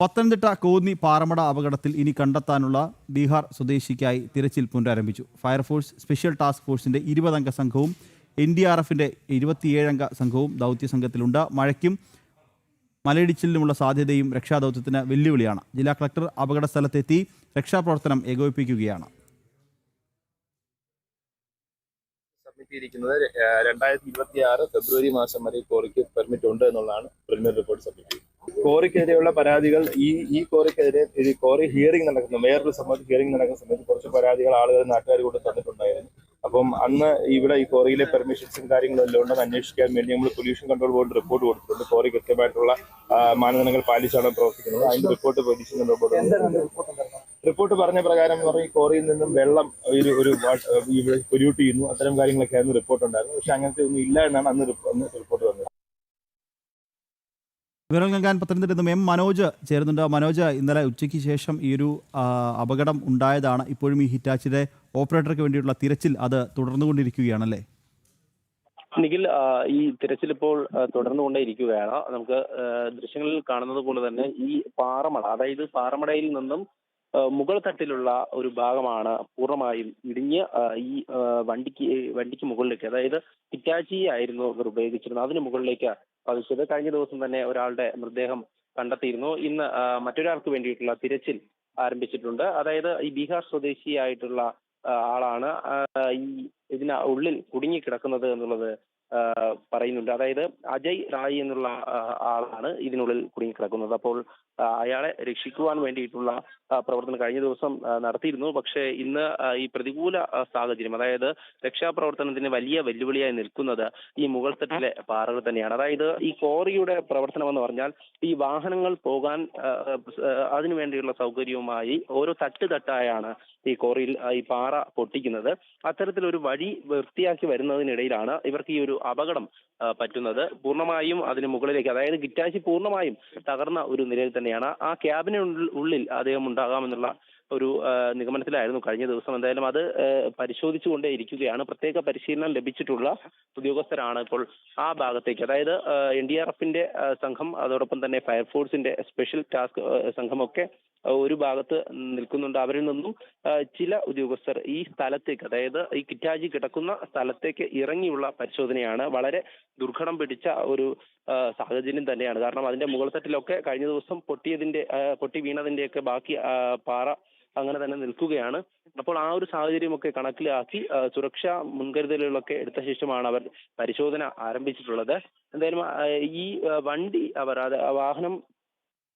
പത്തനംതിട്ട കോന്നി പാറമട അപകടത്തിൽ ഇനി കണ്ടെത്താനുള്ള ബീഹാർ സ്വദേശിക്കായി തിരച്ചിൽ പുനരാരംഭിച്ചു. ഫയർഫോഴ്സ് സ്പെഷ്യൽ ടാസ്ക് ഫോഴ്സിന്റെ 20-അംഗ സംഘവും NDRFന്റെ 27-അംഗ സംഘവും ദൗത്യസംഘത്തിലുണ്ട്. മഴയ്ക്കും മലയിടിച്ചിലിനുമുള്ള സാധ്യതയും രക്ഷാദൗത്യത്തിന് വെല്ലുവിളിയാണ്. ജില്ലാ കളക്ടർ അപകട സ്ഥലത്തെത്തി രക്ഷാപ്രവർത്തനം ഏകോപിപ്പിക്കുകയാണ്. സബ്മിറ്റ് 2026 ഫെബ്രുവരി മാസം വരെ കോറിക്ക് പെർമിറ്റ് ഉണ്ട് എന്നുള്ളതാണ് പ്രിലിമിനറി റിപ്പോർട്ട് സബ്മിറ്റ് ചെയ്തത്. കോറിക്കെതിരെയുള്ള പരാതികൾ ഈ കോറിക്കെതിരെ കോറി ഹിയറിംഗ് നടക്കുന്നു, വേറൊരു സംബന്ധിച്ച് ഹിയറിംഗ് നടക്കുന്ന സമയത്ത് കുറച്ച് പരാതികൾ ആളുകൾ നാട്ടുകാർ കൊണ്ട് തന്നിട്ടുണ്ടായിരുന്നു. അപ്പം അന്ന് ഇവിടെ ഈ കോറിയിലെ പെർമിഷൻസും കാര്യങ്ങളും എല്ലാം ഉണ്ടെന്ന് അന്വേഷിക്കാൻ വേണ്ടി നമ്മൾ പൊല്യൂഷൻ കൺട്രോൾ ബോർഡ് റിപ്പോർട്ട് കൊടുത്തിട്ടുണ്ട്. കോറി കൃത്യമായിട്ടുള്ള മാനദണ്ഡങ്ങൾ പാലിച്ചാണ് പ്രവർത്തിക്കുന്നത്. അതിന്റെ report pollution control board report പറഞ്ഞ പ്രകാരം ഈ കോറിയിൽ നിന്നും വെള്ളം ഇവിടെ പൊല്യൂട്ട് ചെയ്യുന്നു, അത്തരം കാര്യങ്ങളൊക്കെ ആയിരുന്നു റിപ്പോർട്ട് ഉണ്ടായിരുന്നു. പക്ഷെ അങ്ങനത്തെ ഒന്നും ഇല്ല എന്നാണ് അന്ന് റിപ്പോർട്ട് വന്നത്. വിവരം നൽകാൻ പത്തനംതിട്ടയിൽ നിന്നും M. മനോജ് ചേരുന്നുണ്ട്. മനോജ്, ഇന്നലെ ഉച്ചയ്ക്ക് ശേഷം ഈ ഒരു അപകടം ഉണ്ടായതാണ്. ഇപ്പോഴും ഈ ഹിറ്റാച്ചിയുടെ ഓപ്പറേറ്റർക്ക് വേണ്ടിയിട്ടുള്ള തിരച്ചിൽ അത് തുടർന്നുകൊണ്ടിരിക്കുകയാണല്ലേ? നിഖിൽ, ഈ തിരച്ചിൽ ഇപ്പോൾ തുടർന്നുകൊണ്ടേയിരിക്കുകയാണ്. നമുക്ക് ദൃശ്യങ്ങളിൽ കാണുന്നത് പോലെ തന്നെ ഈ പാറമട, അതായത് പാറമടയിൽ നിന്നും മുകൾ തട്ടിലുള്ള ഒരു ഭാഗമാണ് പൂർണ്ണമായും ഇടിഞ്ഞ് ഈ വണ്ടിക്ക് മുകളിലേക്ക്, അതായത് ഹിറ്റാച്ചി ആയിരുന്നു ഇവർ ഉപയോഗിച്ചിരുന്നത്, അതിന് മുകളിലേക്ക് പതിച്ചത്. കഴിഞ്ഞ ദിവസം തന്നെ ഒരാളുടെ മൃതദേഹം കണ്ടെത്തിയിരുന്നു. ഇന്ന് മറ്റൊരാൾക്ക് വേണ്ടിയിട്ടുള്ള തിരച്ചിൽ ആരംഭിച്ചിട്ടുണ്ട്. അതായത് ഈ ബീഹാർ സ്വദേശിയായിട്ടുള്ള ആളാണ് ഈ ഇതിന് ഉള്ളിൽ കുടുങ്ങിക്കിടക്കുന്നത് എന്നുള്ളത് പറയുന്നുണ്ട്. അതായത് അജയ് റായ് എന്നുള്ള ആളാണ് ഇതിനുള്ളിൽ കുടുങ്ങിക്കിടക്കുന്നത്. അപ്പോൾ അയാളെ രക്ഷിക്കുവാൻ വേണ്ടിയിട്ടുള്ള പ്രവർത്തനം കഴിഞ്ഞ ദിവസം നടത്തിയിരുന്നു. പക്ഷേ ഇന്ന് ഈ പ്രതികൂല സാഹചര്യം, അതായത് രക്ഷാപ്രവർത്തനത്തിന് വലിയ വെല്ലുവിളിയായി നിൽക്കുന്നത് ഈ മുകൾ തട്ടിലെ പാറകൾ തന്നെയാണ്. അതായത് ഈ കോറിയുടെ പ്രവർത്തനം എന്ന് പറഞ്ഞാൽ ഈ വാഹനങ്ങൾ പോകാൻ അതിനു വേണ്ടിയുള്ള സൗകര്യവുമായി ഓരോ തട്ടായാണ് ഈ കോറിയിൽ ഈ പാറ പൊട്ടിക്കുന്നത്. അത്തരത്തിലൊരു വഴി വൃത്തിയാക്കി വരുന്നതിനിടയിലാണ് ഇവർക്ക് ഈ ഒരു അപകടം പറ്റുന്നത്. പൂർണ്ണമായും അതിന് മുകളിലേക്ക്, അതായത് ഹിറ്റാച്ചി പൂർണ്ണമായും തകർന്ന ഒരു നിലയിൽ തന്നെയാണ്. ആ ക്യാബിനുള്ളിൽ അദ്ദേഹം ഉണ്ടാകാമെന്നുള്ള ഒരു നിഗമനത്തിലായിരുന്നു കഴിഞ്ഞ ദിവസം. എന്തായാലും അത് പരിശോധിച്ചുകൊണ്ടേ ഇരിക്കുകയാണ്. പ്രത്യേക പരിശീലനം ലഭിച്ചിട്ടുള്ള ഉദ്യോഗസ്ഥരാണ് ഇപ്പോൾ ആ ഭാഗത്തേക്ക്, അതായത് NDRFന്റെ സംഘം, അതോടൊപ്പം തന്നെ ഫയർഫോഴ്സിന്റെ സ്പെഷ്യൽ ടാസ്ക് സംഘമൊക്കെ ഒരു ഭാഗത്ത് നിൽക്കുന്നുണ്ട്. അവരിൽ നിന്നും ചില ഉദ്യോഗസ്ഥർ ഈ സ്ഥലത്തേക്ക്, അതായത് ഈ കിറ്റാജി കിടക്കുന്ന സ്ഥലത്തേക്ക് ഇറങ്ങിയുള്ള പരിശോധനയാണ്. വളരെ ദുർഘടം പിടിച്ച ഒരു സാഹചര്യം തന്നെയാണ്. കാരണം അതിന്റെ മുകൾ തട്ടിലൊക്കെ കഴിഞ്ഞ ദിവസം പൊട്ടി വീണതിന്റെയൊക്കെ ബാക്കി പാറ അങ്ങനെ തന്നെ നിൽക്കുകയാണ്. അപ്പോൾ ആ ഒരു സാഹചര്യമൊക്കെ കണക്കിലാക്കി സുരക്ഷാ മുൻകരുതലുകളൊക്കെ എടുത്ത ശേഷമാണ് അവർ പരിശോധന ആരംഭിച്ചിട്ടുള്ളത്. എന്തായാലും ഈ വണ്ടി വാഹനം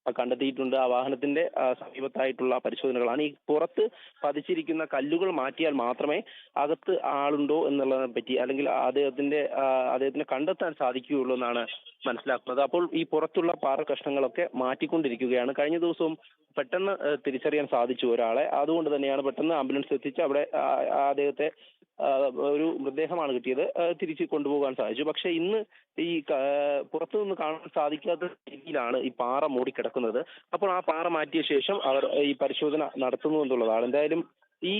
കണ്ടെത്തിയിട്ടുണ്ട്. ആ വാഹനത്തിന്റെ സമീപത്തായിട്ടുള്ള പരിശോധനകളാണ്. ഈ പുറത്ത് പതിച്ചിരിക്കുന്ന കല്ലുകൾ മാറ്റിയാൽ മാത്രമേ അകത്ത് ആളുണ്ടോ എന്നുള്ളതിനെ പറ്റി, അല്ലെങ്കിൽ അദ്ദേഹത്തിനെ കണ്ടെത്താൻ സാധിക്കുകയുള്ളൂ എന്നാണ് മനസ്സിലാക്കുന്നത്. അപ്പോൾ ഈ പുറത്തുള്ള പാറ കഷ്ണങ്ങളൊക്കെ മാറ്റിക്കൊണ്ടിരിക്കുകയാണ്. കഴിഞ്ഞ ദിവസവും പെട്ടെന്ന് തിരിച്ചറിയാൻ സാധിച്ചു ഒരാളെ. അതുകൊണ്ട് തന്നെയാണ് പെട്ടെന്ന് ആംബുലൻസ് എത്തിച്ച് അവിടെ അദ്ദേഹത്തെ ഒരു മൃതദേഹമാണ് കിട്ടിയത്, തിരിച്ച് കൊണ്ടുപോകാൻ സാധിച്ചു. പക്ഷെ ഇന്ന് ഈ പുറത്തു നിന്ന് കാണാൻ സാധിക്കാത്ത രീതിയിലാണ് ഈ പാറ മൂടിക്കിടക്കുന്നത്. അപ്പോൾ ആ പാറ മാറ്റിയ ശേഷം അവർ ഈ പരിശോധന നടത്തുന്നു എന്നുള്ളതാണ്. എന്തായാലും ഈ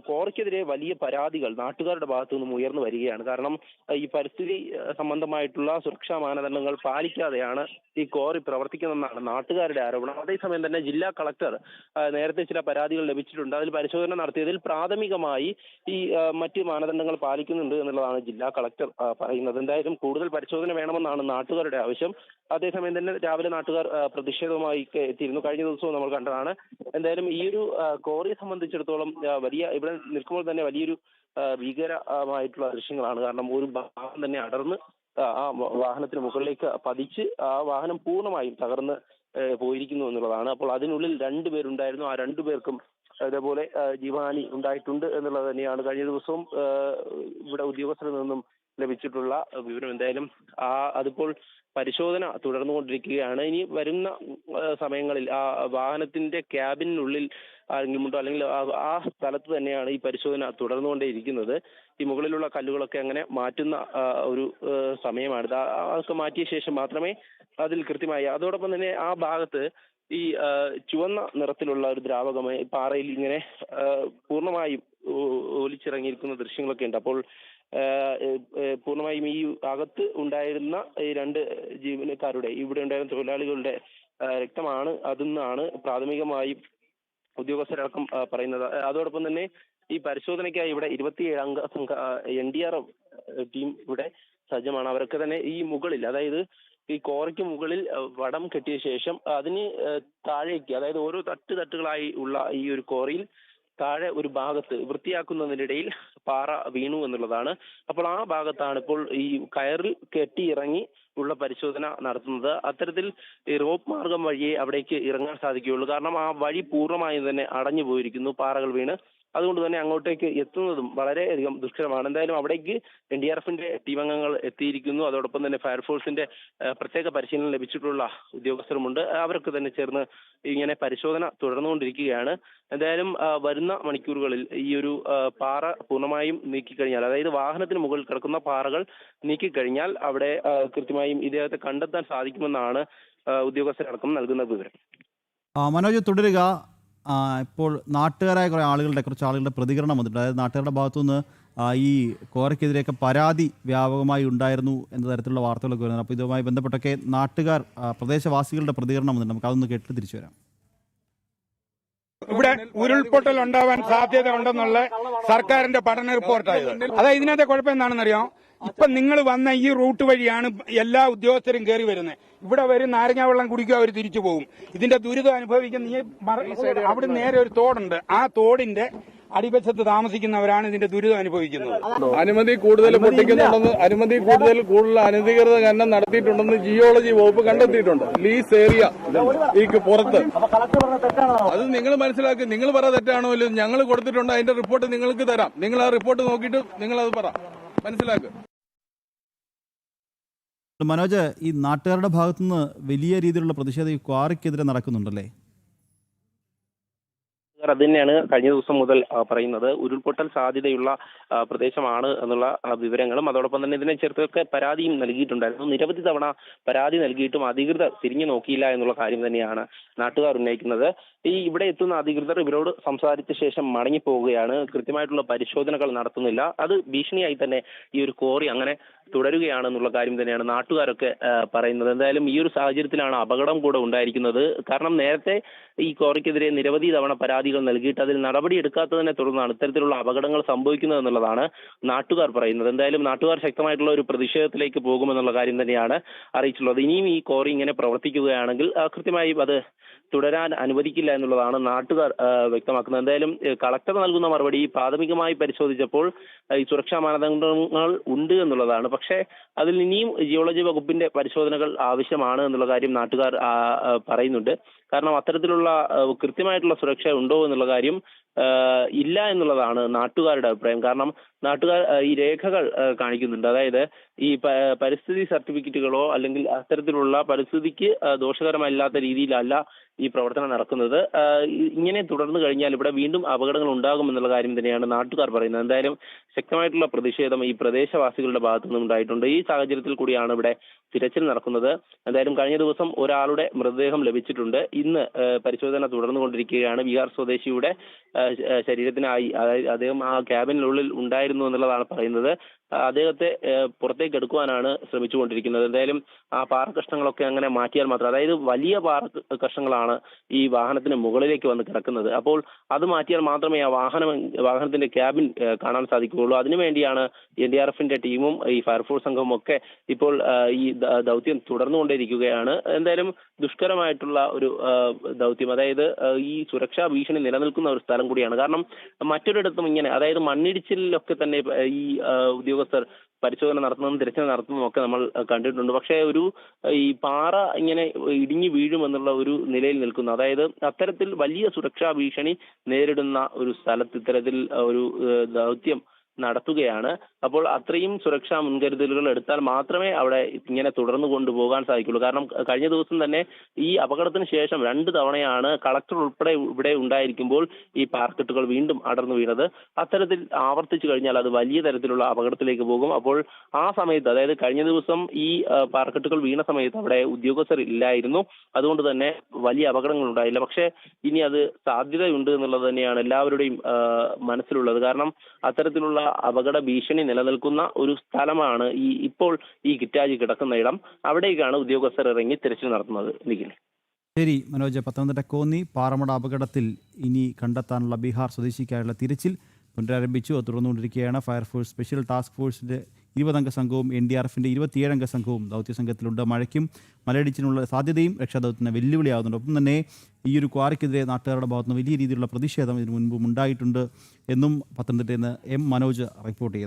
കോറിക്കെതിരെ വലിയ പരാതികൾ നാട്ടുകാരുടെ ഭാഗത്തു നിന്നും ഉയർന്നു വരികയാണ്. കാരണം ഈ പരിസ്ഥിതി സംബന്ധമായിട്ടുള്ള സുരക്ഷാ മാനദണ്ഡങ്ങൾ പാലിക്കാതെയാണ് ഈ കോറി പ്രവർത്തിക്കുന്നതെന്നാണ് നാട്ടുകാരുടെ ആരോപണം. അതേസമയം തന്നെ ജില്ലാ കളക്ടർ നേരത്തെ ചില പരാതികൾ ലഭിച്ചിട്ടുണ്ട്. അതിൽ പരിശോധന നടത്തിയതിൽ പ്രാഥമികമായി ഈ മറ്റ് മാനദണ്ഡങ്ങൾ പാലിക്കുന്നുണ്ട് എന്നുള്ളതാണ് ജില്ലാ കളക്ടർ പറയുന്നത്. എന്തായാലും കൂടുതൽ പരിശോധന വേണമെന്നാണ് നാട്ടുകാരുടെ ആവശ്യം. അതേസമയം തന്നെ രാവിലെ നാട്ടുകാർ പ്രതിഷേധവുമായി എത്തിയിരുന്നു. കഴിഞ്ഞ ദിവസവും നമ്മൾ കണ്ടതാണ്. എന്തായാലും ഈ ഒരു കോറിയെ സംബന്ധിച്ചിടത്തോളം ഇവിടെ നിൽക്കുമ്പോൾ തന്നെ വലിയൊരു ഭീകരമായിട്ടുള്ള ദൃശ്യങ്ങളാണ്. കാരണം ഒരു ഭാഗം തന്നെ അടർന്ന് ആ വാഹനത്തിന് മുകളിലേക്ക് പതിച്ച് ആ വാഹനം പൂർണ്ണമായും തകർന്ന് പോയിരിക്കുന്നു എന്നുള്ളതാണ്. അപ്പോൾ അതിനുള്ളിൽ 2 പേരുണ്ടായിരുന്നു. ആ 2 പേർക്കും അതേപോലെ ജീവഹാനി ഉണ്ടായിട്ടുണ്ട് എന്നുള്ളത് തന്നെയാണ് കഴിഞ്ഞ ദിവസവും ഇവിടെ ഉദ്യോഗസ്ഥരിൽ നിന്നും ലഭിച്ചിട്ടുള്ള വിവരം. എന്തായാലും അതിപ്പോൾ പരിശോധന തുടർന്നുകൊണ്ടിരിക്കുകയാണ്. ഇനി വരുന്ന സമയങ്ങളിൽ ആ വാഹനത്തിന്റെ ക്യാബിനുള്ളിൽ ആരെങ്കിലും ഉണ്ടോ, അല്ലെങ്കിൽ ആ സ്ഥലത്ത് തന്നെയാണ് ഈ പരിശോധന തുടർന്നുകൊണ്ടേയിരിക്കുന്നത്. ഈ മുകളിലുള്ള കല്ലുകളൊക്കെ അങ്ങനെ മാറ്റുന്ന ഒരു സമയമാണിത്. അതൊക്കെ മാറ്റിയ ശേഷം മാത്രമേ അതിൽ കൃത്യമായി, അതോടൊപ്പം തന്നെ ആ ഭാഗത്ത് ഈ ചുവന്ന നിറത്തിലുള്ള ഒരു ദ്രാവകമായി പാറയിൽ ഇങ്ങനെ പൂർണ്ണമായും ഒലിച്ചിറങ്ങിയിരിക്കുന്ന ദൃശ്യങ്ങളൊക്കെ ഉണ്ട്. അപ്പോൾ പൂർണ്ണമായും ഈ അകത്ത് ഉണ്ടായിരുന്ന ഈ 2 ജീവനക്കാരുടെ, ഇവിടെ ഉണ്ടായിരുന്ന തൊഴിലാളികളുടെ രക്തമാണ് അതെന്നാണ് പ്രാഥമികമായി ഉദ്യോഗസ്ഥരടക്കം പറയുന്നത്. അതോടൊപ്പം തന്നെ ഈ പരിശോധനയ്ക്കായി ഇവിടെ 27 അംഗ സംഘ NDRF ടീം ഇവിടെ സജ്ജമാണ്. അവരൊക്കെ തന്നെ ഈ മുകളിൽ, അതായത് ഈ കോറയ്ക്ക് മുകളിൽ വടം കെട്ടിയ ശേഷം അതിന് താഴേക്ക്, അതായത് ഓരോ തട്ടുകളായി ഉള്ള ഈ ഒരു കോറിയിൽ താഴെ ഒരു ഭാഗത്ത് വൃത്തിയാക്കുന്നതിനിടയിൽ പാറ വീണു എന്നുള്ളതാണ്. അപ്പോൾ ആ ഭാഗത്താണ് ഇപ്പോൾ ഈ കയറിൽ കെട്ടി ഇറങ്ങി ഉള്ള പരിശോധന നടത്തുന്നത്. അത്തരത്തിൽ ഈ റോപ്പ് മാർഗം വഴിയേ അവിടേക്ക് ഇറങ്ങാൻ സാധിക്കുകയുള്ളൂ. കാരണം ആ വഴി പൂർണ്ണമായും തന്നെ അടഞ്ഞു പോയിരിക്കുന്നു പാറകൾ വീണ്. അതുകൊണ്ട് തന്നെ അങ്ങോട്ടേക്ക് എത്തുന്നതും വളരെയധികം ദുഷ്കരമാണ്. എന്തായാലും അവിടേക്ക് NDRFന്റെ ടീമംഗങ്ങൾ എത്തിയിരിക്കുന്നു. അതോടൊപ്പം തന്നെ ഫയർഫോഴ്സിന്റെ പ്രത്യേക പരിശീലനം ലഭിച്ചിട്ടുള്ള ഉദ്യോഗസ്ഥരുമുണ്ട്. അവരൊക്കെ തന്നെ ചേർന്ന് ഇങ്ങനെ പരിശോധന തുടർന്നുകൊണ്ടിരിക്കുകയാണ്. എന്തായാലും വരുന്ന മണിക്കൂറുകളിൽ ഈ ഒരു പാറ പൂർണ്ണമായും നീക്കിക്കഴിഞ്ഞാൽ, അതായത് വാഹനത്തിന് മുകളിൽ കിടക്കുന്ന പാറകൾ നീക്കിക്കഴിഞ്ഞാൽ അവിടെ കൃത്യമായും ഇദ്ദേഹത്തെ കണ്ടെത്താൻ സാധിക്കുമെന്നാണ് ഉദ്യോഗസ്ഥരടക്കം നൽകുന്ന വിവരം. മനോജ് തുടരുക. ഇപ്പോൾ നാട്ടുകാരായ കുറച്ച് ആളുകളുടെ പ്രതികരണം വന്നിട്ടുണ്ട്. അതായത് നാട്ടുകാരുടെ ഭാഗത്തുനിന്ന് ഈ കോറയ്ക്കെതിരെയൊക്കെ പരാതി വ്യാപകമായി ഉണ്ടായിരുന്നു എന്ന തരത്തിലുള്ള വാർത്തകളൊക്കെ വരുന്നത്. അപ്പോൾ ഇതുമായി ബന്ധപ്പെട്ടൊക്കെ നാട്ടുകാർ, പ്രദേശവാസികളുടെ പ്രതികരണം വന്നിട്ടുണ്ട്. നമുക്ക് അതൊന്ന് കേട്ടിട്ട് തിരിച്ചു വരാം. ഇവിടെ ഉരുൾപൊട്ടൽ ഉണ്ടാവാൻ സാധ്യത ഉണ്ടെന്നുള്ള സർക്കാരിന്റെ പഠന റിപ്പോർട്ടായത്. അതായത് ഇതിനകത്തെ കുഴപ്പം എന്താണെന്നറിയാം, ഇപ്പൊ നിങ്ങൾ വന്ന ഈ റൂട്ട് വഴിയാണ് എല്ലാ ഉദ്യോഗസ്ഥരും കയറി വരുന്നത്. ഇവിടെ വരും, നാരങ്ങ വെള്ളം കുടിക്കുക, അവർ തിരിച്ചു പോകും. ഇതിന്റെ ദുരിതം അനുഭവിക്കുന്ന അവിടെ നേരെ ഒരു തോടുണ്ട്, ആ തോടിന്റെ അടിവശത്ത് താമസിക്കുന്നവരാണ് ഇതിന്റെ ദുരിതം അനുഭവിക്കുന്നത്. അനുമതി കൂടുതൽ അനധികൃത ഖനനം നടത്തിയിട്ടുണ്ടെന്ന് ജിയോളജി വകുപ്പ് കണ്ടെത്തിയിട്ടുണ്ട്. ലീസ് ഏരിയ ഈ പുറത്ത്. അത് നിങ്ങൾ മനസ്സിലാക്കി, നിങ്ങൾ പറ തെറ്റാണോ ഇല്ല, ഞങ്ങൾ കൊടുത്തിട്ടുണ്ട്, അതിന്റെ റിപ്പോർട്ട് നിങ്ങൾക്ക് തരാം. നിങ്ങൾ ആ റിപ്പോർട്ട് നോക്കിയിട്ട് നിങ്ങൾ അത് പറ, മനസ്സിലാക്കുക. മനോജ്, ഈ നാട്ടുകാരുടെ ഭാഗത്തുനിന്ന് വലിയ രീതിയിലുള്ള പ്രതിഷേധം ഈ ക്വാറിക്കെതിരെ നടക്കുന്നുണ്ടല്ലേ? അത് തന്നെയാണ് കഴിഞ്ഞ ദിവസം മുതൽ പറയുന്നത്. ഉരുൾപൊട്ടൽ സാധ്യതയുള്ള പ്രദേശമാണ് എന്നുള്ള വിവരങ്ങളും അതോടൊപ്പം തന്നെ ഇതിനെ ചേർത്തൊക്കെ പരാതിയും നൽകിയിട്ടുണ്ടായിരുന്നു. നിരവധി തവണ പരാതി നൽകിയിട്ടും അധികൃതർ തിരിഞ്ഞു നോക്കിയില്ല എന്നുള്ള കാര്യം തന്നെയാണ് നാട്ടുകാർ ഉന്നയിക്കുന്നത്. ഈ ഇവിടെ എത്തുന്ന അധികൃതർ ഇവരോട് സംസാരിച്ച ശേഷം മടങ്ങിപ്പോവുകയാണ്. കൃത്യമായിട്ടുള്ള പരിശോധനകൾ നടത്തുന്നില്ല. അത് ഭീഷണിയായി തന്നെ ഈ ഒരു കോറി അങ്ങനെ തുടരുകയാണെന്നുള്ള കാര്യം തന്നെയാണ് നാട്ടുകാരൊക്കെ പറയുന്നത്. എന്തായാലും ഈ ഒരു സാഹചര്യത്തിലാണ് അപകടം കൂടെ ഉണ്ടായിരിക്കുന്നത്. കാരണം നേരത്തെ ഈ കോറിക്കെതിരെ നിരവധി തവണ പരാതികൾ നൽകിയിട്ട് അതിൽ നടപടി എടുക്കാത്തതിനെ തുടർന്നാണ് ഇത്തരത്തിലുള്ള അപകടങ്ങൾ സംഭവിക്കുന്നത് എന്നുള്ളതാണ് നാട്ടുകാർ പറയുന്നത്. എന്തായാലും നാട്ടുകാർ ശക്തമായിട്ടുള്ള ഒരു പ്രതിഷേധത്തിലേക്ക് പോകുമെന്നുള്ള കാര്യം തന്നെയാണ് അറിയിച്ചുള്ളത്. ഇനിയും ഈ കോറി ഇങ്ങനെ പ്രവർത്തിക്കുകയാണെങ്കിൽ കൃത്യമായും അത് തുടരാൻ അനുവദിക്കില്ല എന്നുള്ളതാണ് നാട്ടുകാർ വ്യക്തമാക്കുന്നത്. എന്തായാലും കളക്ടർ നൽകുന്ന മറുപടി പ്രാഥമികമായി പരിശോധിച്ചപ്പോൾ ഈ സുരക്ഷാ മാനദണ്ഡങ്ങൾ ഉണ്ട് എന്നുള്ളതാണ്. പക്ഷേ അതിൽ ഇനിയും ജിയോളജി വകുപ്പിന്റെ പരിശോധനകൾ ആവശ്യമാണ് എന്നുള്ള കാര്യം നാട്ടുകാർ പറയുന്നുണ്ട്. കാരണം അത്തരത്തിലുള്ള കൃത്യമായിട്ടുള്ള സുരക്ഷ ഉണ്ടോ എന്നുള്ള കാര്യം ഇല്ല എന്നുള്ളതാണ് നാട്ടുകാരുടെ അഭിപ്രായം. കാരണം നാട്ടുകാർ ഈ രേഖകൾ കാണിക്കുന്നുണ്ട്. അതായത് ഈ പരിസ്ഥിതി സർട്ടിഫിക്കറ്റുകളോ അല്ലെങ്കിൽ അത്തരത്തിലുള്ള പരിസ്ഥിതിക്ക് ദോഷകരമല്ലാത്ത രീതിയിലല്ല ഈ പ്രവർത്തനം നടക്കുന്നത്. ഇങ്ങനെ തുടർന്നു കഴിഞ്ഞാൽ ഇവിടെ വീണ്ടും അപകടങ്ങൾ ഉണ്ടാകുമെന്നുള്ള കാര്യം തന്നെയാണ് നാട്ടുകാർ പറയുന്നത്. എന്തായാലും ശക്തമായിട്ടുള്ള പ്രതിഷേധം ഈ പ്രദേശവാസികളുടെ ഭാഗത്തു നിന്നും ഉണ്ടായിട്ടുണ്ട്. ഈ സാഹചര്യത്തിൽ കൂടിയാണ് ഇവിടെ തിരച്ചിൽ നടക്കുന്നത്. എന്തായാലും കഴിഞ്ഞ ദിവസം ഒരാളുടെ മൃതദേഹം ലഭിച്ചിട്ടുണ്ട്. ഇന്ന് പരിശോധന തുടർന്നുകൊണ്ടിരിക്കുകയാണ്. ബീഹാർ സ്വദേശിയുടെ ശരീരത്തിനായി, അതായത് അദ്ദേഹം ആ ക്യാബിനുള്ളിൽ ഉണ്ടായിരുന്നു എന്നുള്ളതാണ് പറയുന്നത്. അദ്ദേഹത്തെ പുറത്തേക്ക് എടുക്കുവാനാണ് ശ്രമിച്ചുകൊണ്ടിരിക്കുന്നത്. എന്തായാലും ആ പാറക്കഷ്ണങ്ങളൊക്കെ അങ്ങനെ മാറ്റിയാൽ മാത്രം, അതായത് വലിയ പാറക്കഷ്ണങ്ങളാണ് ഈ വാഹനത്തിന് മുകളിലേക്ക് വന്ന് കിടക്കുന്നത്. അപ്പോൾ അത് മാറ്റിയാൽ മാത്രമേ ആ വാഹനത്തിന്റെ ക്യാബിൻ കാണാൻ സാധിക്കുകയുള്ളൂ. അതിനുവേണ്ടിയാണ് NDRFന്റെ ടീമും ഈ ഫയർഫോഴ്സ് സംഘവും ഒക്കെ ഇപ്പോൾ ഈ ദൗത്യം തുടർന്നുകൊണ്ടേയിരിക്കുകയാണ്. എന്തായാലും ദുഷ്കരമായിട്ടുള്ള ഒരു ദൗത്യം, അതായത് ഈ സുരക്ഷാ ഭീഷണി നിലനിൽക്കുന്ന ഒരു സ്ഥലം കൂടിയാണ്. കാരണം മറ്റൊരിടത്തും ഇങ്ങനെ, അതായത് മണ്ണിടിച്ചിലൊക്കെ തന്നെ ഈ ഉദ്യോഗസ്ഥർ പരിശോധന നടത്തുന്നതും തിരച്ചിൽ നടത്തുന്നതും ഒക്കെ നമ്മൾ കണ്ടിട്ടുണ്ട്. പക്ഷേ ഈ പാറ ഇങ്ങനെ ഇടിഞ്ഞു വീഴുമെന്നുള്ള ഒരു നിലയിൽ നിൽക്കുന്നു. അതായത് അത്തരത്തിൽ വലിയ സുരക്ഷാ ഭീഷണി നേരിടുന്ന ഒരു സ്ഥലത്ത് ഇത്തരത്തിൽ ഒരു ദൗത്യം നടത്തുകയാണ്. അപ്പോൾ അത്രയും സുരക്ഷാ മുൻകരുതലുകൾ എടുത്താൽ മാത്രമേ അവിടെ ഇങ്ങനെ തുടർന്നു കൊണ്ടുപോകാൻ സാധിക്കുള്ളൂ. കാരണം കഴിഞ്ഞ ദിവസം തന്നെ ഈ അപകടത്തിന് ശേഷം 2 തവണയാണ് കളക്ടർ ഉൾപ്പെടെ ഇവിടെ ഉണ്ടായിരിക്കുമ്പോൾ ഈ പാറക്കെട്ടുകൾ വീണ്ടും അടർന്നു വീണത്. അത്തരത്തിൽ ആവർത്തിച്ചു കഴിഞ്ഞാൽ അത് വലിയ തരത്തിലുള്ള അപകടത്തിലേക്ക് പോകും. അപ്പോൾ ആ സമയത്ത്, അതായത് കഴിഞ്ഞ ദിവസം ഈ പാറക്കെട്ടുകൾ വീണ സമയത്ത് അവിടെ ഉദ്യോഗസ്ഥർ ഇല്ലായിരുന്നു. അതുകൊണ്ട് തന്നെ വലിയ അപകടങ്ങൾ ഉണ്ടായില്ല. പക്ഷേ ഇനി അത് സാധ്യതയുണ്ട് എന്നുള്ളത് തന്നെയാണ് എല്ലാവരുടെയും മനസ്സിലുള്ളത്. കാരണം അത്തരത്തിലുള്ള അപകട ഭീഷണി നിലനിൽക്കുന്ന ഒരു സ്ഥലമാണ് ഇപ്പോൾ ഈ കിറ്റാജി കിടക്കുന്ന ഇടം. അവിടേക്കാണ് ഉദ്യോഗസ്ഥർ ഇറങ്ങി തിരച്ചിൽ നടത്തുന്നത്. ശരി മനോജ്, പത്തനംതിട്ട കോന്നി പാറമട അപകടത്തിൽ ഇനി കണ്ടെത്താനുള്ള ബീഹാർ സ്വദേശിക്കായുള്ള തിരച്ചിൽ പുനരാരംഭിച്ചു. തുടർന്നുകൊണ്ടിരിക്കുകയാണ്. ഫയർഫോഴ്സ് സ്പെഷ്യൽ ടാസ്ക് ഫോഴ്സിൻ്റെ 20 സംഘവും NDRFിൻ്റെ 27 സംഘവും ദൗത്യസംഘത്തിലുണ്ട്. മഴയ്ക്കും മലയിടിച്ചിനുള്ള സാധ്യതയും രക്ഷാദൗത്യത്തിന് വെല്ലുവിളിയാകുന്നുണ്ട്. ഒപ്പം തന്നെ ഈ ഒരു ക്വാറിക്കെതിരെ നാട്ടുകാരുടെ ഭാഗത്തുനിന്ന് വലിയ രീതിയിലുള്ള പ്രതിഷേധം ഇതിനു മുൻപും ഉണ്ടായിട്ടുണ്ട് എന്നും പത്തനംതിട്ടയിൽ നിന്ന് M മനോജ് റിപ്പോർട്ട് ചെയ്തു.